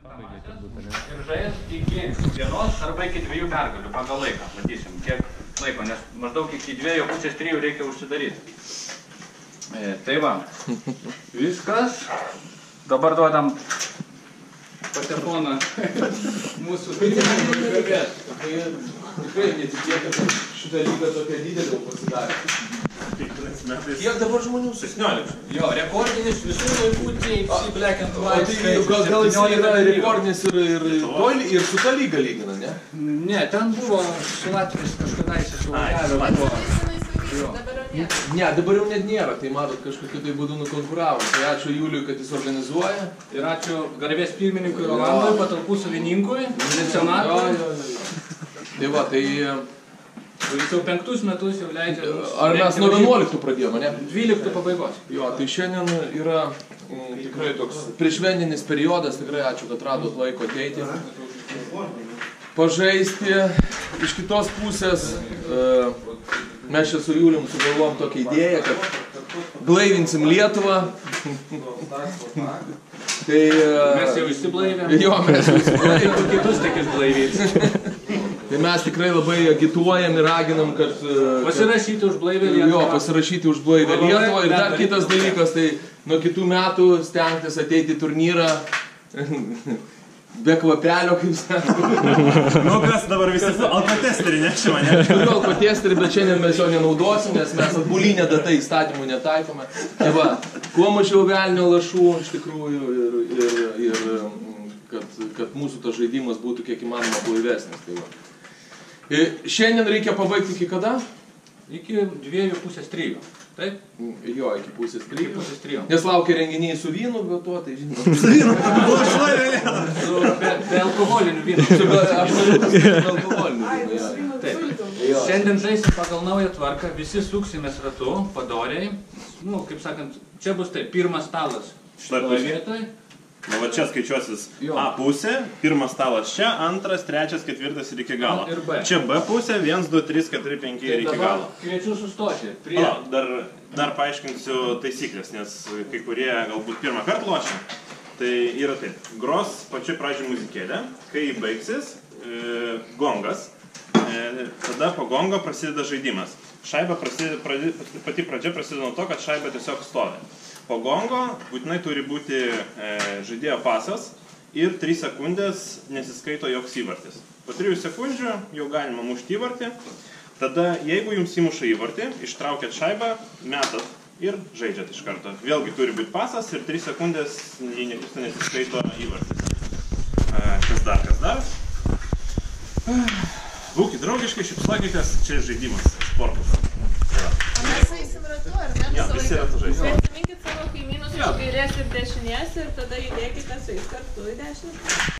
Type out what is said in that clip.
Ir žais iki vienos arba iki 2 pergalių pagal laiką. Matysim, kiek laiko, nes maždaug iki 2,5-3 reikia užsidaryti. Tai va, viskas. Dabar duodam patefoną mūsų pirmininkui kalbėt. Tikrai netikėta, kad šitą lygą tokia didelė pasidarė. Kiek dabar žmonių? 17. Jo, rekordinis visų laikų TFC Black and White. Gal jis yra rekordinis ir su ta lyga lygina, ne? Ne, ten buvo su Latvijos kažkadaise suvažiavę. Ne, dabar jau net nėra, tai matot, kažkokiu tai būdu nukonkuravo. Tai ačiū Juliui, kad jis organizuoja. Ir ačiū garbės pirmininkui Rolandui, patalpų savininkui, mecenatų. Tai va, tai... Jis jau 5 metus jau leidžia... Ar mes nuo 11 pradėjome, ne? 12 pabaigos. Jo, tai šiandien yra tikrai toks priešventinis periodas, tikrai ačiū, kad radot laiko ateiti. Pažaisti. Iš kitos pusės mes čia su Julium sugalvom tokią idėją, kad blaivinsim Lietuvą. Tai... Mes jau išsiblaivėm. Jo, mes jau išsiblaivėm. Kitus tik išblaivyti. Tai mes tikrai labai agituojam ir raginam, kad... Pasirašyti už blaivę Lietuvą. Jo, pasirašyti už blaivę Lietuvą. Ir dar kitas dalykas, tai nuo kitų metų stengtis ateiti į turnyrą be kvapelio, kaip sakoma. Nu, kas dabar visi alkotesterį nešimą, ne? Turiu alkotesterį, bet šiandien mes jo nenaudosim, nes mes atbulinę datą įstatymų netaikome. Tai va, kuo mažiau velnio lašų iš tikrųjų ir kad mūsų tas žaidimas būtų kiek įmanoma blaivesnis. Tai va. Šiandien reikia pabaigti iki kada? Iki 2,5-3. Taip? Jo, iki 2,5-3. 3. Nes laukia renginiai su vynu, bet tuo, tai žinoma. Su vynu? Be alkoholinių vynų. Aš noriu pasakyti be alkoholinių vynų. Taip. Šiandien žaisim pagal naują tvarką, visi suksimės ratu, padoriai. Nu, kaip sakant, čia bus taip, pirmas stalas šitoje vietoje. Na, va čia skaičiuosis A pusė, pirmas stalas čia, antras, trečias, ketvirtas ir iki galo. Ir B. Čia B pusė, 1, 2, 3, 4, 5 ir iki galo. Kviečiu sustoti. Dar paaiškinsiu taisyklės, nes kai kurie galbūt pirmą kartą lošia. Tai yra taip, gros pačioj pradžioj muzikėlė, kai baigsis gongas, tada po gongo prasideda žaidimas. Pati pradžia prasideda nuo to, kad šaiba tiesiog stovi. Po gongo būtinai turi būti žaidėjo pasas ir 3 sekundės nesiskaito joks įvartis. Po 3 sekundžių jau galima mušti įvartį. Tada, jeigu jums įmuša įvartį, ištraukiat šaibą, metat ir žaidžiat iš karto. Vėlgi turi būti pasas ir 3 sekundės nesiskaito įvartis. Kas dar? Būkit draugiškai, šipsakitės, čia žaidimas, sportas. Mes eisim ratu, ar ne? Ja, visi ratu žaisim. Prisiminkit savo kaimynus iš kairės ir dešinės ir tada judėkite su jais kartu į dešinę.